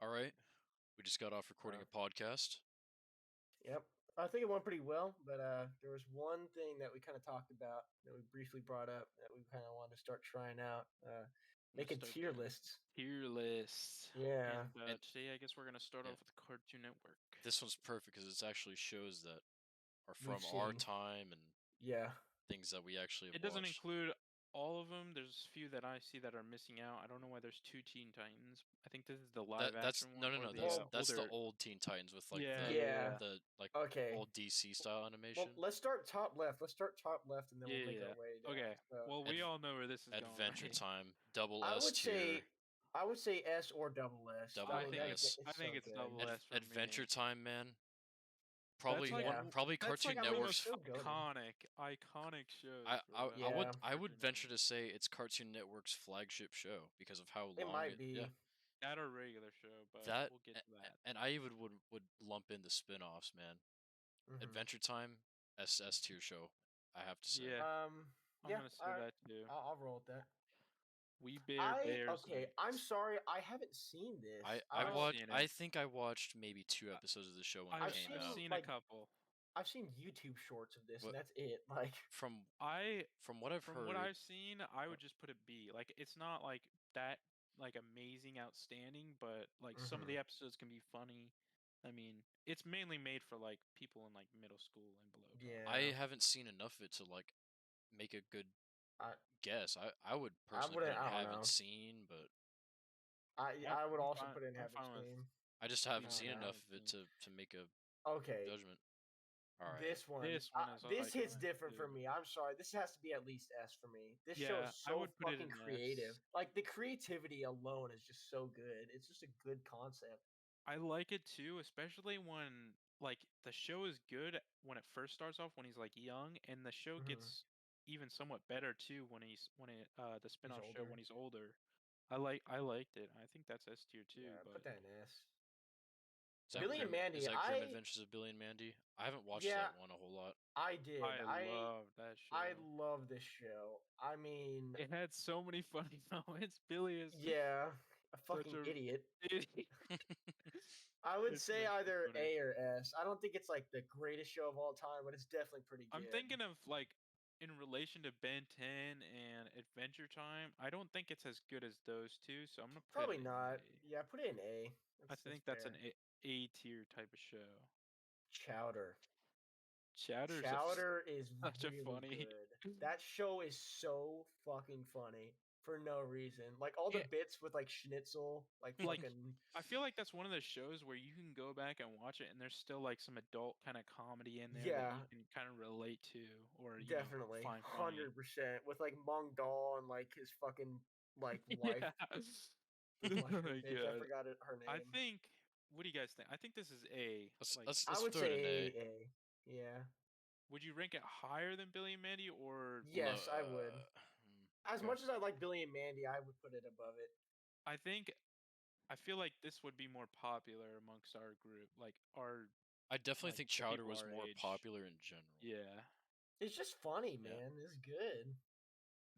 All right. We just got off recording Uh, a podcast. Yep. I think it went pretty well, but there was one thing that we kind of talked about that we briefly brought up that we kind of wanted to start trying out. I'm gonna Making start tier the lists. tier list. Yeah. And And today, I guess we're gonna start yeah, off with Cartoon Network. this one's perfect because it's actually shows that are We've from our seen. time and Yeah. things that we actually have It doesn't watched. include all of them. There's a few that I see that are missing out. I don't know why there's two Teen Titans. I think this is the live That's action no one no or no. the Well, That's the older. old Teen Titans with like Yeah, the yeah, yeah. yeah, the like Okay. old DC style Well, animation. let's start top left. Let's start top left, and then yeah, we'll make yeah. our way down. Okay. So Well, we Adv- all know where this is going, Adventure right? Time, double I S would say, tier, I would say S or double S. double I That, think that, it's S. it's I so think it's good. double S for Adventure me. Time, man. That's Probably like one. Yeah. Probably that's like Cartoon one of the It's most Network's. so good. iconic shows for Yeah. I would Cartoon venture Network. to say it's Cartoon Network's flagship show because of how It long might it. Yeah. be. That or regular show, but That we'll get to that. and I even would lump in the spin-offs, man. Hmm. Adventure Time, S tier show, I have to say. Yeah, I'm Yeah. gonna say that too. I'll roll with that. We Bear Bears. Okay. I'm sorry. I haven't seen this. I've seen I it. think I watched maybe 2 episodes of the show when it I've came I've out. seen a like couple. I've seen YouTube shorts of this, But and that's it. Like, from I from what I've From what heard, I've seen, I would just put it B. Like it's not like that like amazing, outstanding, but like some of mhm. the episodes can be funny. I mean, it's mainly made for like people in like middle school and below, I probably. Yeah. haven't seen enough of it to like make a good I guess. I would I personally put wouldn't. in I don't haven't know. seen, but I would I'm also fine. put in I'm haven't fine with seen. I just B haven't I don't seen tier. know. enough Haven't of it seen. to make a Okay. judgment. All right. This one. This one is This hits iconic different for too. me. I'm sorry. This has to be at least S for me. This show Yeah, is I so would put it fucking in creative. S. Like the creativity alone is just so good. It's just a good concept. I like it too, especially when like the show is good when it first starts off when he's like young, and the show Hmm. gets even somewhat better too when the He's spin-off show older. when he's older. I liked it. I think that's S tier too, Yeah, put but that in S. Billy and okay. Is Mandy. that Grim Adventures of Billy and Mandy? I haven't watched Yeah, that one a whole lot. I did. I love that I show. love this show. I mean, It had so many funny moments. Billy is yeah, a such fucking a idiot. idiot. I would It's say meant to be either funny. A or S. I don't think it's like the greatest show of all time, but it's definitely pretty I'm good. thinking of like in relation to Ben 10 and Adventure Time. I don't think it's as good as those two, so I'm gonna put it Probably in not. A. Yeah, put it in A. I That's think that's fair. an A tier type of show. Chowder. Chowder's Chowder is such a really funny. good. That show is so fucking funny for no reason. Like all the Yeah, bits with like Schnitzel, like like fucking I feel like that's one of those shows where you can go back and watch it, and there's still like some adult kind of comedy in there that yeah, you can kind of relate to, or definitely find funny. 100% with like Mong Dal and like his fucking like wife, Yeah. the Oh mushroom my bitch. I god. forgot her I name. think. What do you guys think? I think this is A. Like, I Let's would throw it in say A. A. Yeah. would you rank it higher than Billy and Mandy or Low, Yes, I would. As okay. much as I like Billy and Mandy, I would put it above it. I think I feel like this would be more popular amongst our group, like our I definitely like think the Chowder people was our more age. popular in general. Yeah. It's just funny, Yeah. man. It's good.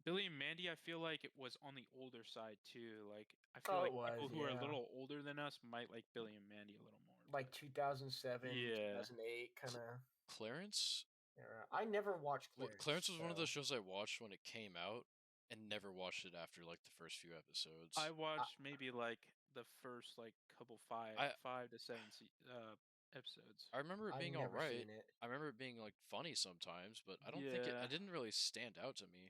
Billy and Mandy, I feel like it was on the older side too. Like I feel Oh, it like was, people who are a yeah. little older than us might like Billy and Mandy a little more, Like but 2007, yeah. 2008 kind of Clarence era. I never watched Clarence, Clarence was one of so those shows I watched when it came out and never watched it after like the first few I episodes. I, watched maybe like the first like couple I 5 to 7 episodes. I remember it I've being all never right. seen it. I remember it being like funny sometimes, but I don't think it Yeah. didn't really stand out to me.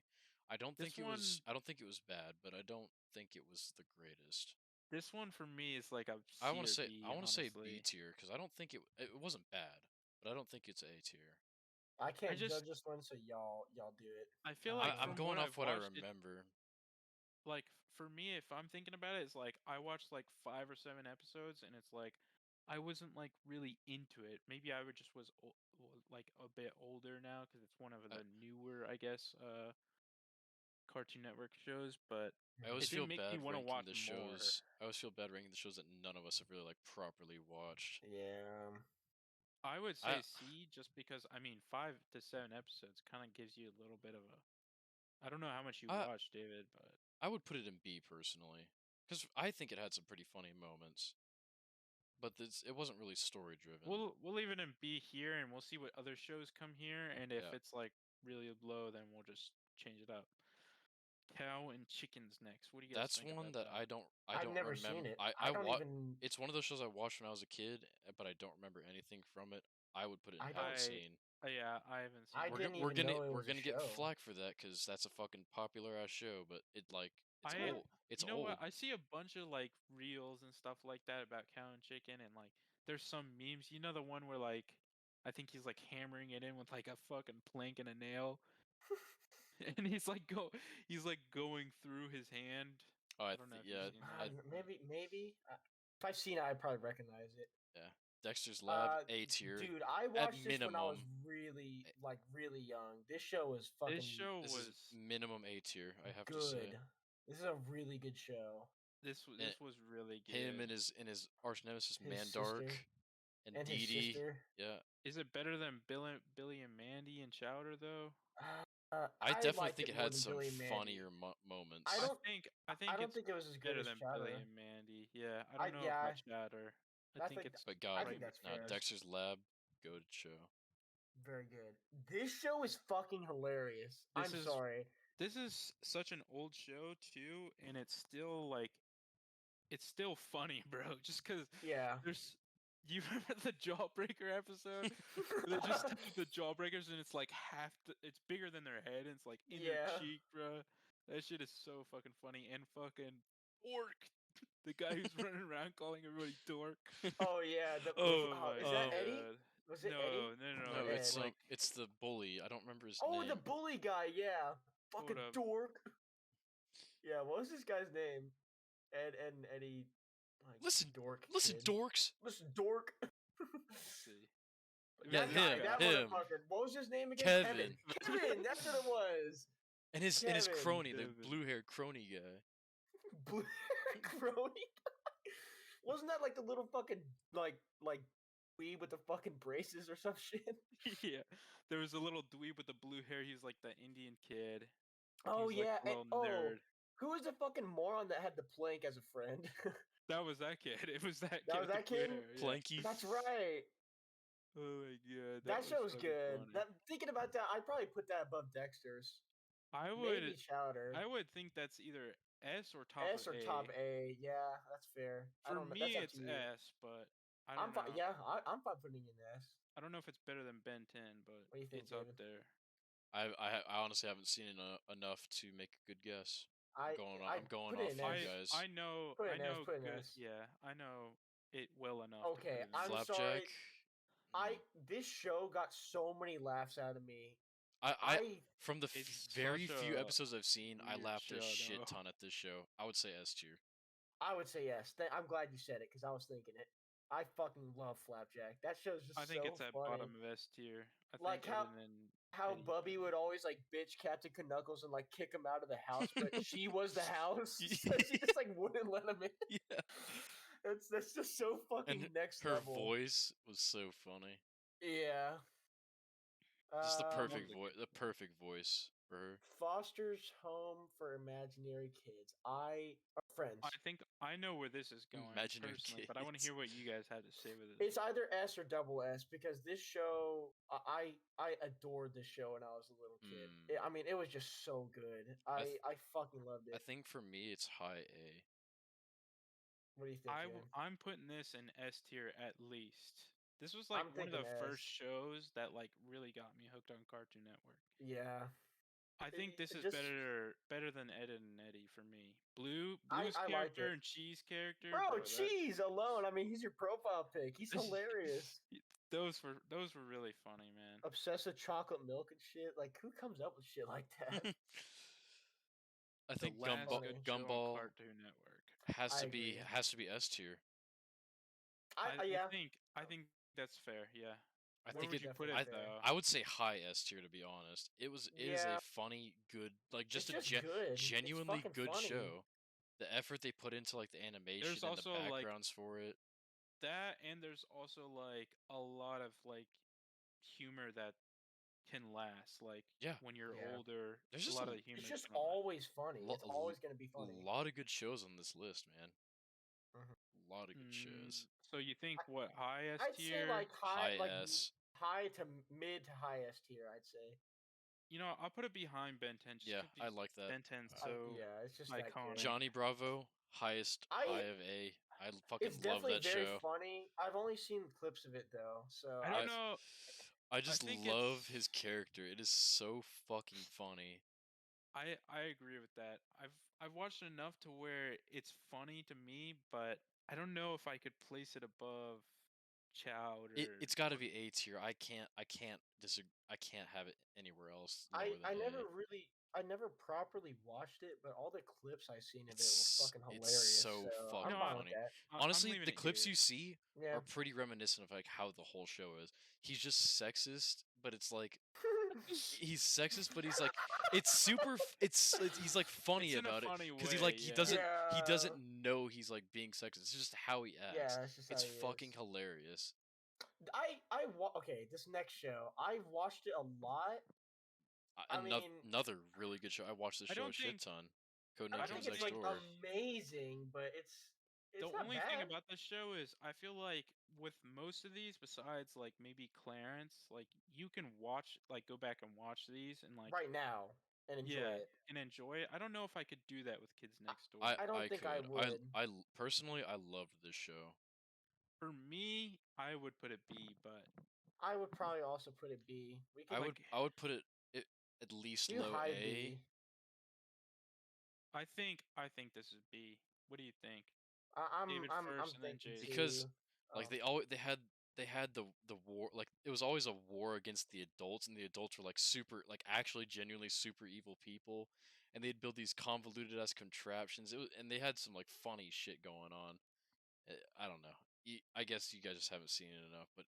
This one I don't think it was bad, but I don't think it was the greatest. this one for me is like a C or I D, want to say B honestly. tier because I don't think it wasn't bad, but I don't think it's A tier. I I can't just judge this one, so y'all do it. I feel like I'm from what going I've off what I watched it remember. like for me if I'm thinking about it, it's like I watched like 5 or 7 episodes and it's like I wasn't like really into it. Maybe I would just was like a bit older now because it's one of I, the newer, I guess, Cartoon Network shows, but I always it Mhm. feel didn't make me bad want to ranking watch the more. shows. I always feel bad ranking the shows that none of us have really like properly watched. Yeah. I would I say C just because I mean 5 to 7 episodes kind of gives you a little bit of a. I don't know how much you I watch, David, but I would put it in B personally because I think it had some pretty funny moments. but it wasn't really story driven. We'll leave it in B here, and we'll see what other shows come here, and if Yeah. it's like really low, then we'll just change it up. Cow and Chickens next. What do you guys That's think one about that I don't I've never remember. seen it. I don't even. It's one of those shows I watched when I was a kid, but I don't remember anything from it. I would put it in I don't- haven't seen. Yeah, I haven't seen. I it. didn't even know it We're was a gonna get show. flack for that because that's a fucking popular ass show, but it's I- old. It's you know old. what? I see a bunch of like reels and stuff like that about Cow and Chicken, and like there's some memes. You know the one where like I think he's like hammering it in with like a fucking plank and a nail, and he's like going through his hand. Oh, I don't know if you've yeah. seen that. Maybe. If I've seen it, I probably recognize it. Dexter's Lab, Uh, A tier. Dude, I watched this when I was minimum. really young. This show was fucking This show This was is minimum A tier. I have to good. say. This is a really good show. this was really good. Him and his arch nemesis His Mandark sister and and his Dee Dee. sister. Yeah, Is it better than Billy and Mandy and Chowder though? I definitely liked think it more had than some Billy and Mandy. funnier moments. I don't- I think I don't it's think it was as good better as than Billy Chowder. and Mandy. Yeah, I I- don't know yeah, about Chowder. I think it's But I God, think that's nah, fair. Dexter's Lab, good show. Very good. This show is fucking hilarious. This I'm is- sorry. this is such an old show too, and it's still funny, bro. Just because Yeah. there's you remember the Jawbreaker episode? They just have the Jawbreakers, and it's like it's bigger than their head, and it's like in their Yeah. cheek, bro. That shit is so fucking funny. And fucking Orc, the guy who's running around calling everybody dork. Oh yeah. Oh is my that Eddie? God. Was it No, Eddie? no, No, Ed. it's like it's the bully. I don't remember his Oh, name. the bully guy. Yeah. Fucking up. dork. Yeah. What was this guy's name? Ed and Eddie. Like, Listen, dork. Listen, kid. dorks. Listen, dork. let's see. Yeah, That guy, him, that him. motherfucker. What was his name again? Kevin. Kevin. That's what it was. And his Kevin. crony, the Kevin. blue-haired crony guy. Blue crony. Wasn't that like the little fucking like weeb with the fucking braces or some shit? Yeah, there was a little dweeb with the blue hair. He's like the Indian kid. Oh He's, like, yeah. a little nerd. Who was the fucking moron that had the plank as a friend? That was that kid. It was that kid. That was with the that blue kid? hair, yeah. Planky. That's right. Oh my god. That show was fucking good. funny. Thinking about that, I'd probably put that above Dexter's. I would. Maybe Chowder. I would think that's either S or top S of or A. top A. Yeah, that's fair. I For don't know. me, That's up it's to you. S, but I I'm don't fine. know. Yeah, I'm fine putting it in S. I don't know if it's better than Ben 10, but What do you think, it's up David? there. I honestly haven't seen enough to make a good guess. I'm going put off it in you S. guys. I know. Put I it in S, know. put it in good- S. Yeah, I know it well enough. to Okay, put it in I'm S. Flapjack. sorry. This show got so many laughs out of me. I from the It's very such few a episodes I've seen, I weird laughed a show, shit though. ton at this show. I would say S tier. I would say yes. I'm glad you said it because I was thinking it. I fucking love Flapjack. That show's just I think so it's at funny. bottom of S tier. I Like think how- other than How Eddie. Bubby would always like bitch Captain Knuckles and like kick him out of the house, but she was the house, so she just like wouldn't let him in. Yeah. That's just so fucking next Her level. voice was so funny. Yeah. Just the Um, perfect voice. The perfect voice for her. Foster's Home for Imaginary Kids. Friends. I think I know where this is going Imaginary personally, but I want to kids. hear what you guys had to say with it. It's either S or double S because this show, I adored this show when I was a little kid. Mm. I mean, it was just so good. I I fucking loved it. I think for me it's high A. What do you think? Jan? I'm putting this in S tier at least. This was like I'm one of the thinking first S. shows that like really got me hooked on Cartoon Network. Yeah. I think this is just- better than Ed and Eddie for me. Blue's I liked character it. and Cheese character. Bro, that- Cheese alone. I mean, he's your profile pic. He's This- hilarious. Those were really funny, man. Obsessed with chocolate milk and shit. Like, who comes up with shit like that? I The think last Gumball- good show on Gumball Cartoon Network. has I to be agree. S tier. Yeah. I think that's fair. Yeah. I Where think would it. you put it definitely though? fair. I would say high S tier to be honest. It is Yeah. a funny, good, like just It's a just good. It's genuinely fucking good funny. show. The effort they put into like the animation and also, the like- backgrounds for it. That and there's also like a lot of like humor that can last. Like Yeah. when you're Yeah. older, There's a just lot a- of the humor. It's is just gonna last. always funny. Lo- It's always going to be funny. A lot of good shows on this list, man. Mhm. A lot lot of good shows. So you think what high S I'd say tier? like High like S. high to mid to high S tier. I'd say. You know, I'll put it behind Ben 10 just Yeah, I because like that. Ben 10's Uh, so Yeah, it's just that iconic. good. Johnny Bravo, highest I- high of A. I fucking It's love definitely that very show. funny. I've only seen clips of it though, so I don't know. I just think love it's- his character. It is so fucking funny. I agree with that. I've watched enough to where it's funny to me, but I don't know if I could place it above Chowder. It's got to be A tier. I can't disagree. I can't have it anywhere else lower than I never A. really I never properly watched it, but all the clips I seen of it It's were fucking hilarious. so so fucking I'm fine funny. with that. I'm Honestly, leaving the it clips here. you see Yeah. are pretty reminiscent of like how the whole show is. He's just sexist, but it's like he's sexist, but he's like it's super. He's like funny It's in a about it funny because he way, like he yeah. doesn't Yeah. know he's like being sexist. It's just how he acts. Yeah, it's just It's how he fucking is. hilarious. Okay, this next show I've watched it a lot. I mean, Another really good show. I watched the I show a don't shit think- ton. I Codename don't Kids think it's Next like Door. amazing, but it's The not only bad. thing about this show is I feel like with most of these, besides like maybe Clarence, like you can go back and watch these and like right now and enjoy yeah, it. and enjoy it. I don't know if I could do that with Kids Next Door. I don't think I could. would. Personally, I loved this show. For me, I would put it B, but I would probably also put it B. We could I would put it at least do low high A. B. I think this is B. What do you think? I'm David I'm first and then thinking Jason. Because, too. like Oh. they had the war, like it was always a war against the adults, and the adults were like super, like actually genuinely super evil people, and they'd build these convoluted ass contraptions. And they had some like funny shit going on. I don't know. I guess you guys just haven't seen it enough, but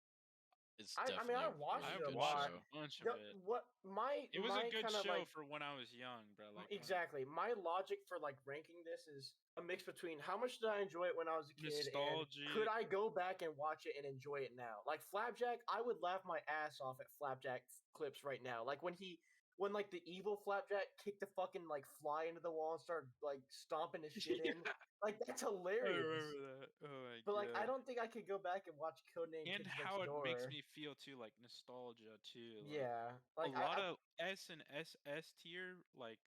it's I definitely I a watched really it a good lot. show. A bunch of The- it. What my It was my a good kinda, show like, for when I was young, bro. Like exactly. My logic for like ranking this is a mix between how much did I enjoy it when I was a kid and could Nostalgic. I go back and watch it and enjoy it now? Like Flapjack, I would laugh my ass off at Flapjack clips right now. Like when like the evil Flapjack kicked the fucking like fly into the wall and started like stomping his shit in. Like that's I hilarious. remember that. Oh my But like I god. don't think I could go back and watch Codename And Kids how Next it makes Door. me feel too, like nostalgia too. Like, Yeah, a like lot of S and SS tier, like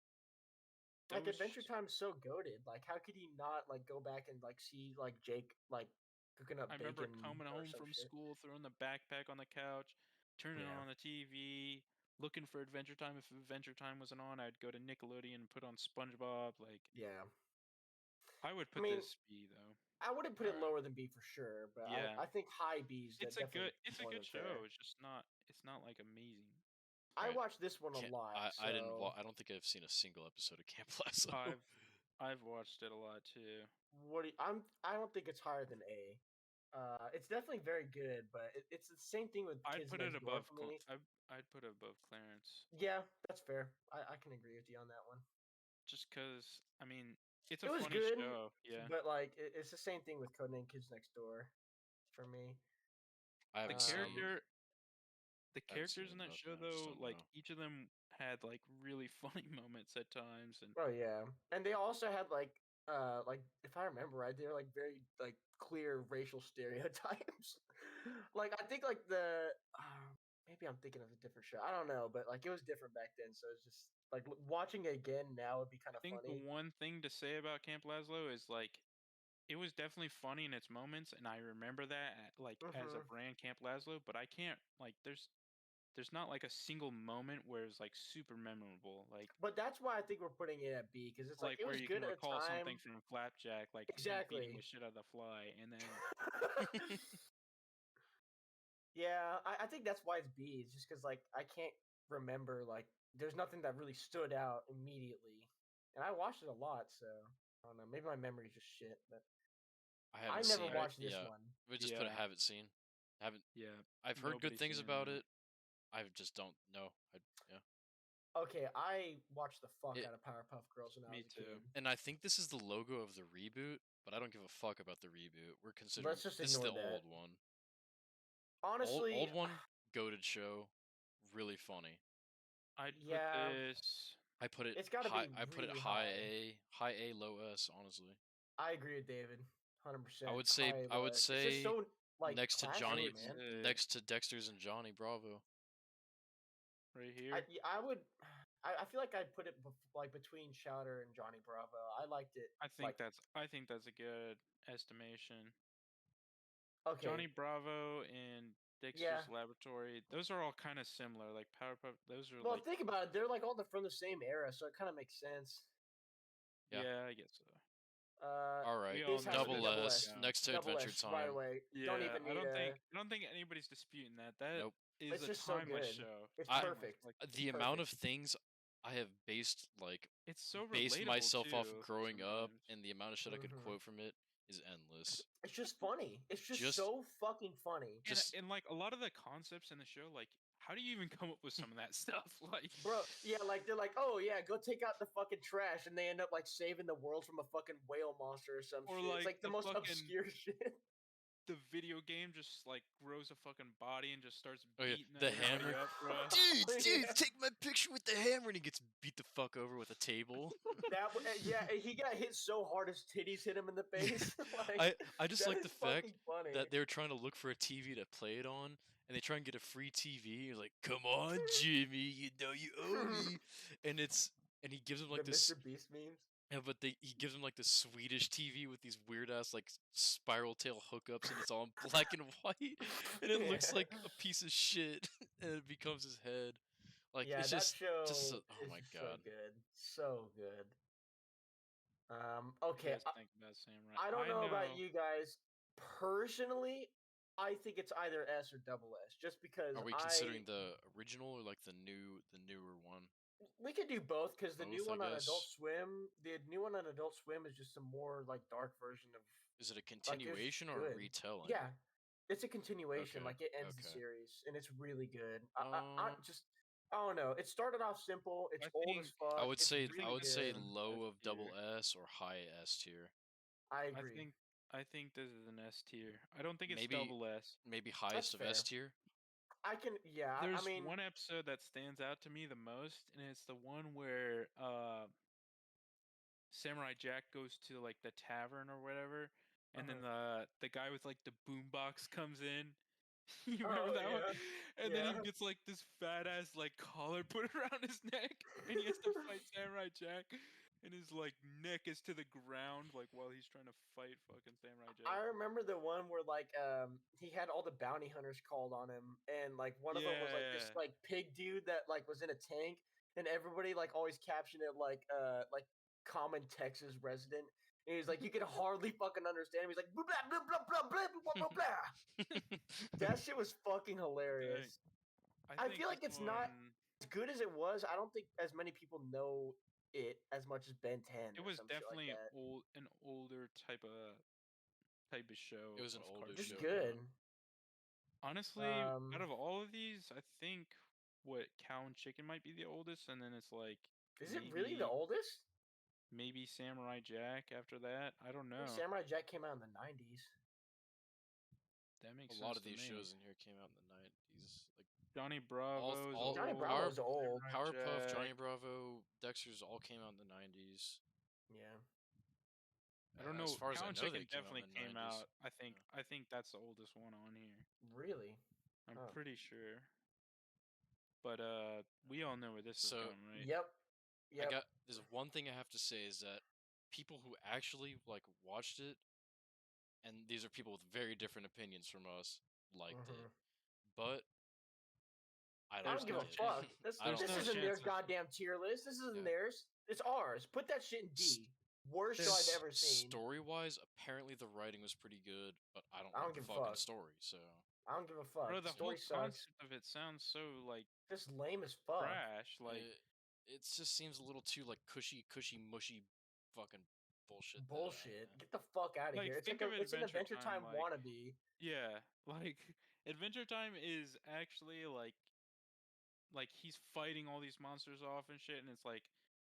like those Adventure Time's so goaded. Like, how could he not like go back and like see like Jake like cooking up I bacon remember coming or home some from shit? school, throwing the backpack on the couch, turning Yeah. on the TV, looking for Adventure Time. If Adventure Time wasn't on, I'd go to Nickelodeon and put on SpongeBob. Like, Yeah. I would put mean, this B though. I wouldn't put it Alright. lower than B for sure, but Yeah. I think high B's It's a definitely more good than show. fair. It's just not. It's not like amazing. I Right. watched this one a Can't, lot. I didn't. so I don't think I've seen a single episode of Camp Lasso. I've watched it a lot too. what do you, I don't think it's higher than A. It's definitely very good, but it's the same thing with I'd Kids put it Next Door above. for me. I'd put it above Clarence. Yeah, that's fair. I can agree with you on that one. Just because I mean it's It a was funny good, show. Yeah. but like it's the same thing with Codename Kids Next Door for me. I The haven't seen. the I haven't seen characters in that enough, show man, I just though, don't like know. each of them had like really funny moments at times, and Oh yeah, and they also had like if I remember right, they were like very like clear racial stereotypes. Like I think like maybe I'm thinking of a different show. I don't know, but like it was different back then, so it's just like watching it again now would be kind I of think funny. the one thing to say about Camp Lazlo is like it was definitely funny in its moments, and I remember that as a Mhm. brand Camp Lazlo, but I can't like there's not like a single moment where it's like super memorable, like But that's why I think we're putting it at B because it's like it where was you good can at the recall time. something from Flapjack, like him beating Exactly. the shit out of the fly, and then Yeah, I think that's why it's B. It's just because like I can't remember like there's nothing that really stood out immediately, and I watched it a lot, so I don't know. Maybe my memory's just shit, but I I haven't never seen. watched this Yeah, one. we just put Yeah. a haven't seen. Haven't. yeah, I've heard good nobody's things seen about that. it. I just don't know. Yeah. Okay, I watched the fuck It- out of Powerpuff Girls when I Me was a too. kid. And I think this is the logo of the reboot, but I don't give a fuck about the reboot. We're considering Let's just this is the ignore that. old one. Honestly, Old one, goated show, really funny. I'd put Yeah. this. I put it It's gotta high. be I put it really high high. A, high A, low S. Honestly, I agree with David, 100%. I would say It's just so like next to classic, I Johnny, would man. say next to Dexter's and Johnny Bravo. right here. I would. I feel like I'd put it like between Chowder and Johnny Bravo. I liked it. I Like think that's a good estimation. okay, Johnny Bravo and yeah. Dexter's Laboratory. Those are all kind of similar. Like Powerpuff. Those are Well, like think about it. They're like all from the same era, so it kind of makes sense. Yeah. yeah, I guess so. All right, We all This has know to be double this double goes S. S down. next to Double Adventure S right Time. away. Yeah, Don't even need I don't think anybody's disputing that. That Nope. is It's a just so timeless good. show. It's I- perfect. Like The amount of Perfect. things I have based it's so based relatable myself off too, of growing up, sometimes. and the amount of shit I could Mhm. quote from it is endless. It's just funny. It's just Just- so fucking funny. Just And like a lot of the concepts in the show, like how do you even come up with some of that stuff? Like Bro, yeah, like they're like, oh yeah, go take out the fucking trash, and they end up like saving the world from a fucking whale monster or some Or, shit. It's like, like the the most fucking- obscure shit. the video game just like grows a fucking body and just starts Oh, yeah, beating the everybody hammer. up, bro. dude, Yeah. take my picture with the hammer, and he gets beat the fuck over with a table. Yeah, he got hit so hard his titties hit him in the face. Like, I just that like is the fact fucking funny. that they're trying to look for a TV to play it on, and they try and get a free TV. You're like, come on, Jimmy, you know you owe me. And he gives him like the this. Mr. Beast memes. Yeah, but he gives him like the Swedish TV with these weird ass like spiral tail hookups, and it's all in black and white, and it looks Yeah. like a piece of shit, and it becomes his head. Like Yeah, it's that just show just oh is my so god. good, so good. What do Okay, you guys think about Samurai? I don't know about you guys. Personally, I think it's either S or double S, just because Are we considering the original or like the newer one? we could do both because the new Both, I one on Adult guess. Swim, the new one on Adult Swim is just a more like dark version of. Is it a continuation or a good. retelling? Yeah, it's a continuation. Okay, Like it ends the okay. series, and it's really good. I Um, just. I don't know. It started off simple. It's I old think- as fuck. I would it's say really I would say good. low S of double tier. S or high S tier. I agree. I think this is an S tier. I don't think it's Maybe- double S. Maybe highest of S fair. tier. I can. Yeah. There's I mean. one episode that stands out to me the most, and it's the one where Samurai Jack goes to like the tavern or whatever, and then the guy with like the boombox comes in. You remember that one? And then Yeah. he gets like this fat ass like collar put around his neck, and he has to fight Samurai Jack, and his like neck is to the ground like while he's trying to fight fucking Samurai Jack. I remember the one where like he had all the bounty hunters called on him, and like one of them was like this Yeah. like pig dude that like was in a tank, and everybody like always captioned it like common Texas resident. And he's like, you can hardly fucking understand him. He's like, blah blah blah blah blah blah blah blah blah. That shit was fucking hilarious. I think feel like this it's not one- as good as it was. I don't think as many people know it as much as Ben 10. It or was some shit definitely like that. an older type of show. It was an of older cartoon. Just show, good. Honestly, Um, out of all of these, I think what Cow and Chicken might be the oldest, and then it's like Is it really the maybe- oldest? maybe Samurai Jack after that. I don't I know. think Samurai Jack came out in the 90s. That makes A sense. lot of to these me. shows in here came out in the 90s. Like Johnny Bravo's all- Johnny old, Bravo's old. Samurai Powerpuff, Jack. Johnny Bravo, Dexter's all came out in the 90s. Yeah. I don't know. As far as Cow I and know, Chicken they came out definitely in the came 90s. out. I think that's the oldest one on here. Really? I'm Oh. pretty sure. But we all know where this is So, going, right? Yep. Yep. There's one thing I have to say is that people who actually like watched it, and these are people with very different opinions from us, liked Mhm. it, but I I don't don't give a like it. fuck. This, I don't this like isn't it. their chance of- goddamn tier list. This isn't Yeah. theirs. It's ours. Put that shit in S- D. Worst show I've ever seen. Story wise, apparently the writing was pretty good, but I don't I like don't the give a fucking fuck. story. So I don't give a fuck. Bro, the Story whole sucks. concept of it sounds so like Just lame as fuck. trash. Like it just seems a little too like cushy, mushy, fucking bullshit. that, Bullshit. Get the fuck out of Like, here. It's think like of it's an Adventure Adventure Time, Time like- wannabe. yeah, like Adventure Time is actually like he's fighting all these monsters off and shit, and it's like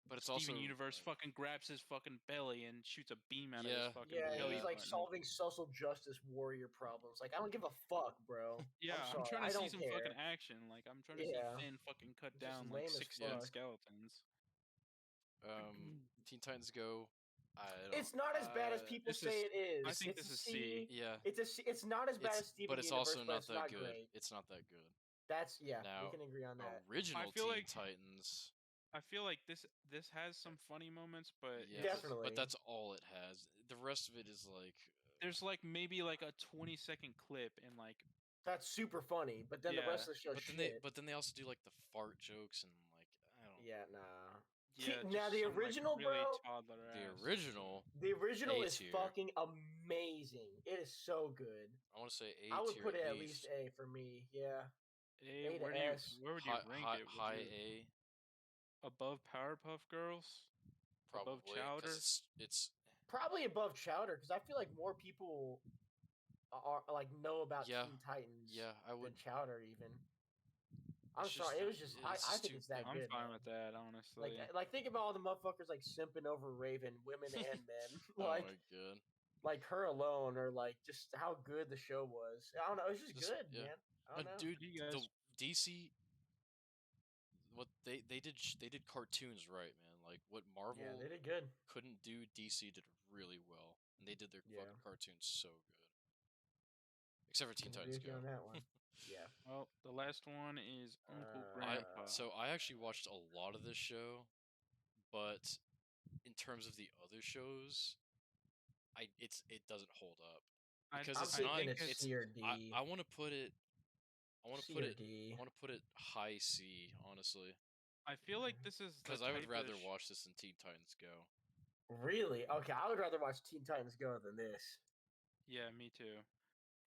but it's Steven also Universe like, fucking grabs his fucking belly and shoots a beam out of Yeah. his fucking Yeah, belly. he's like button. solving social justice warrior problems. Like I don't give a fuck, bro. Yeah, I'm sorry, trying I to see don't some care. fucking action. Like I'm trying to Yeah. see Finn fucking cut It's just down lame like as 16 fuck. skeletons. Teen Titans Go. It's not as bad as people this say is- it is. I think It's this a is C. Yeah, It's a C. It's not as bad as Steven but it's Universe, also but not it's that not good. great. It's not that good. That's we Now, can agree on that. original feel Teen like- Titans. I feel like this has some funny moments, but Yes, Definitely. but that's all it has. The rest of it is like there's like maybe like a 20-second clip and like That's super funny, but then the rest Yeah, of the show but then shit. they also do like the fart jokes and like I don't. Yeah, nah. yeah. now just the some, like, original, really bro. toddler The ass. original, The original A is tier. fucking amazing. It is so good. I want to say A I would tier put it at at least A for me. Yeah. A, A to where S. would you rank it? Would high you A, above Powerpuff Girls? probably Chowder? because it's Probably above Chowder because I feel like more people are like know about Yeah, Teen Titans yeah. I than would. Chowder even. I'm It's sorry, just- it was just I it's think too- it's that I'm good. fine man. with that, honestly. Like think about all the motherfuckers like simping over Raven, women and men. Oh like my god. like her alone, or like just how good the show was. I don't know, it's just Just- good, yeah. man. I No, don't know. dude, You the guys- DC. What they did they did cartoons right, man. Like what Marvel Yeah, they did good. couldn't do, DC did really well, and they did their Yeah. fucking cartoons so good. Except for Teen Can agree Titans with you Go. on that one. Yeah. Well, the last one is Uncle I Grandpa. so I actually watched a lot of this show, but in terms of the other shows, it doesn't hold up because I'm it's thinking not. it's It's C or D. I want to put it. I want to C put or it. D. I want to put it high C, honestly, I feel like this is the because I would type of rather sh- watch this than Teen Titans Go. Really? Okay, I would rather watch Teen Titans Go than this. Yeah, me too.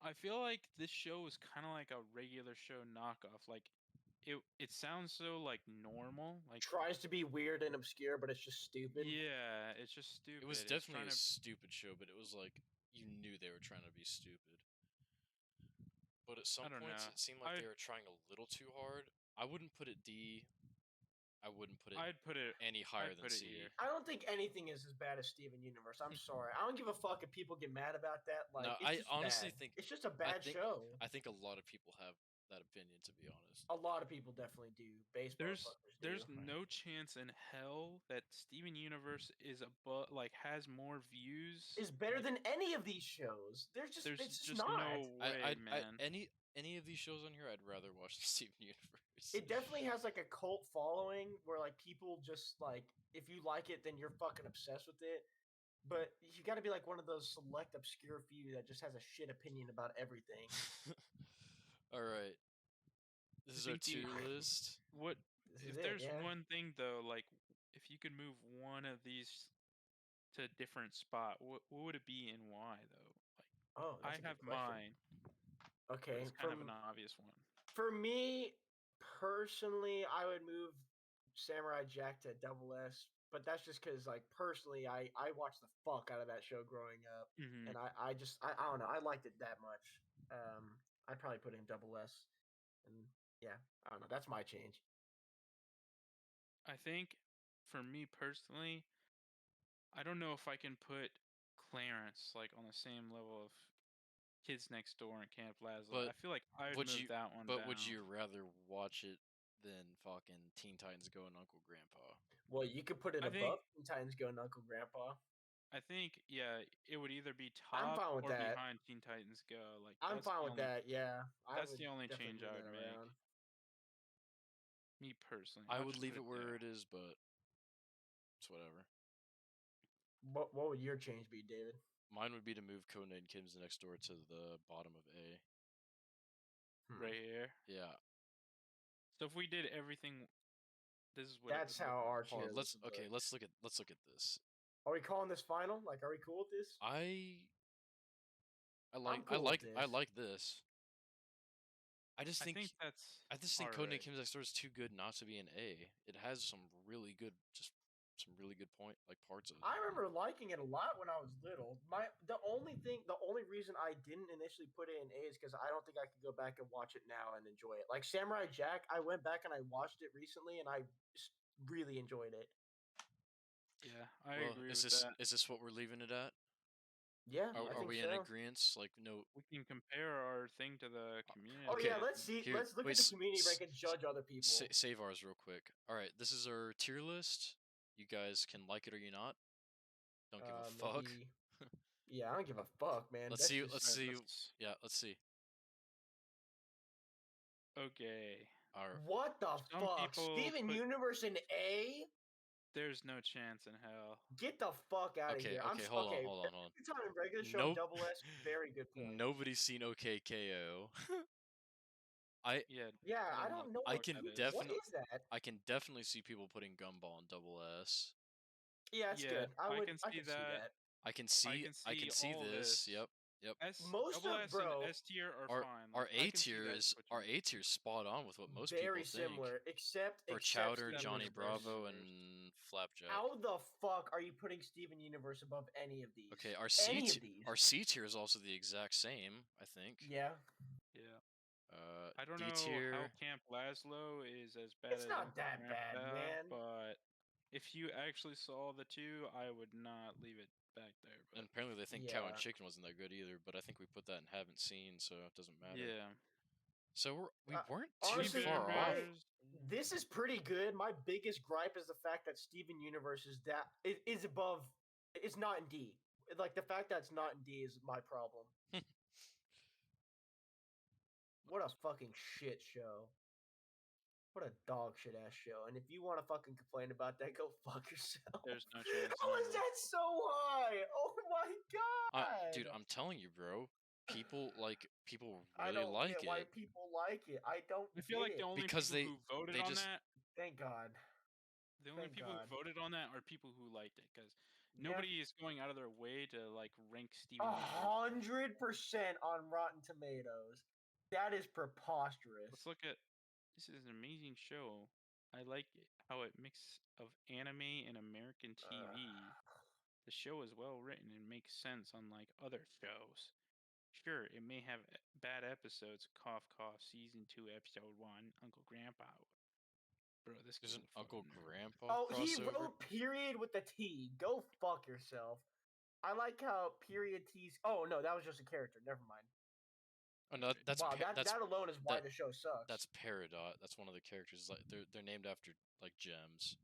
I feel like this show is kind of like a regular show knockoff. Like, it sounds so like normal. Like, Tries to be weird and obscure, but it's just stupid. yeah, it's just stupid. It was It's definitely trying a to- stupid show, but it was like you knew they were trying to be stupid. But at some don't points, know. it seemed like they I'd- were trying a little too hard. I wouldn't put it D. I wouldn't put it I'd put it. any higher I'd than put it C. here. I don't think anything is as bad as Steven Universe. I'm sorry. I don't give a fuck if people get mad about that. Like, No, it's I just honestly bad. think- it's just a bad think- show. I think a lot of people have that opinion, to be honest. A lot of people definitely do. Baseball There's do. no chance in hell that Steven Universe is above, like, has more views. Is better like, than any of these shows. It's There's just just not. no way, man. Any of these shows on here, I'd rather watch the Steven Universe. It definitely has like a cult following where like people just like if you like it, then you're fucking obsessed with it. But you got to be like one of those select obscure few that just has a shit opinion about everything. All right. This is our think the- tier list. What This if is it, there's yeah. one thing though, like if you could move one of these to a different spot, what would it be and why though? Like Oh, I that's a good have question. mine. but Okay, it's kind of an obvious one. for me personally, I would move Samurai Jack to Double S, but that's just because like personally, I watched the fuck out of that show growing up, Mm-hmm. and I don't know, I liked it that much. I'd probably put it in Double S, and yeah, I don't know, that's my change. I think for me personally, I don't know if I can put Clarence like on the same level of Kids Next Door and Camp Plaza. But I feel like I would Would move you? that one But down. would you rather watch it than fucking Teen Titans Go and Uncle Grandpa? Well, you could put it I think- above Teen Titans Go and Uncle Grandpa. I think yeah, it would either be I'm top fine with or that. behind Teen Titans Go. Like I'm that's the fine with only- that. Yeah, I that's would the only definitely change move I that would make. around. Me personally, I I'll would just leave put it where there. it is, but it's whatever. What would your change be, David? Mine would be to move Codename Kids Next Door to the bottom of A. Right here. Yeah. So if we did everything, this is what it That's would look how like. our Hold tier on, list let's would look. let's look at this. Are we calling this final? Like, are we cool with this? I cool with this. like this. I just I think think that's. I just think alright. Codename Kids Next Door is too good not to be an A. It has some really good parts of it. I remember liking it a lot when I was little. The only reason I didn't initially put it in A is because I don't think I could go back and watch it now and enjoy it. Like Samurai Jack, I went back and I watched it recently and I really enjoyed it. Yeah, I Well, agree is with this that. is this what we're leaving it at? Yeah, I Are think we so. in agreement? Like no. We can compare our thing to the community. Oh Okay, yeah, let's see. here- Let's look wait, at the community s- rank and judge other people. Save ours real quick. All right, this is our tier list. You guys can like it or you not. Don't give a fuck. Maybe... Yeah, I don't give a fuck, man. Let's That's see. just- Let's see. Let's- Yeah, let's see. Okay. All right. What the Some fuck? people Steven put- Universe in A? There's no chance in hell. Get the fuck out of Okay. here. Okay. Hold on. Hold on. Hold on. Every time regular show, Nope. Double S, very good point. Nobody's seen OKKO. Yeah. Yeah, I know don't know. I what can that is. What definitely. is that? I can definitely see people putting Gumball on Double S. Yeah, it's Yeah, good. I I can can see see that. that. I can see. I can see all this. this. Yep. Most Double of- S bro, and S tier are Our fine. our like, I A can see tier that is what you our mean. A tier is spot on with what most Very people think. similar, except For except Chowder, Steven Johnny Universe. Bravo, Universe. and Flapjack. How the fuck are you putting Steven Universe above any of these? Okay, our Any C of these? our C tier is also the exact same, I think. Yeah. Yeah. Uh, I don't D know tier. how Camp Laszlo is as bad It's as not Uncle that bad, Grandpa, man. but if you actually saw the two, I would not leave it back there. But And apparently they think Cow and Yeah. Chicken wasn't that good either, but I think we put that in haven't seen, so it doesn't matter. yeah, So we Uh, weren't too honestly, far my- off. This is pretty good. My biggest gripe is the fact that Steven Universe is above. It's not in D. Like the fact that it's not in D is my problem. What a fucking shit show. What a dog shit ass show. And if you want to fucking complain about that, go fuck yourself. there's no chance. How in is hell. that so high? Oh my god. Dude, I'm telling you, bro. People I really don't like get why it. people like it. I don't I feel get like the it. only Because people who voted they on just- that, Thank God. the only thank people God. who voted on that are people who liked it, because Yeah. nobody is going out of their way to like rank Steven. 100% on Rotten Tomatoes. That is preposterous. Let's look at. This is an amazing show. I like it, how it mix of anime and American TV. The show is well written and makes sense, unlike other shows. Sure, it may have bad episodes. Cough, cough. Season 2, episode 1. Uncle Grandpa. Bro, this There's kid an will Uncle fucking- Grandpa Oh, he crossover. wrote period with the T. Go fuck yourself. I like how period T's. Oh no, that was just a character. Never mind. Oh no, that's Wow, Pa- that alone is why that- the show sucks. that's Peridot. That's one of the characters. Like they're named after like gems.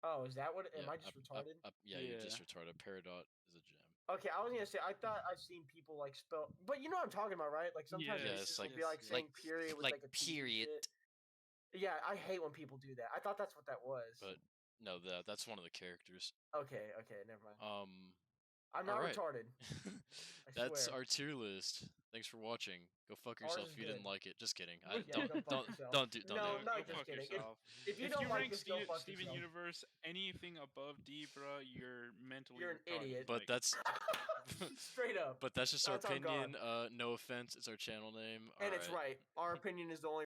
Oh, is that what? Am Yeah, I just retarded? Yeah, you're just Yeah. retarded. Peridot is a gem. Okay, I was gonna say I thought I've seen people like spell, but you know what I'm talking about, right? Like sometimes Yeah, it's it's just like- be like yes, saying like- period with like like a T and period. shit. Yeah, I hate when people do that. I thought that's what that was. But no, that's one of the characters. Okay, never mind. I'm not alright. retarded. That's swear. our tier list. Thanks for watching. Go fuck Ours yourself is if you didn't good. like it. Just kidding. Yeah, go fuck Don't yourself. don't do don't No, do it. no, Go just fuck kidding. yourself. If you don't like rank this, go fuck Steven yourself. Universe anything above D, bro, you're mentally You're an retarded. idiot. But like, that's Straight up. but that's just our That's on God. opinion. No offense, it's our channel name. And it's Alright. right. Our opinion is the only